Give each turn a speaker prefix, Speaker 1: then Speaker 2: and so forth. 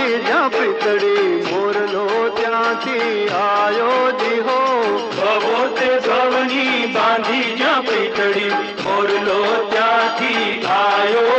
Speaker 1: बांधी ज्યાં પીતળી મોરલો ત્યાંથી આયો જી હો ભવો તે ભવની બાંધી જ્યાં પીતળી મોરલો ત્યાંથી આયો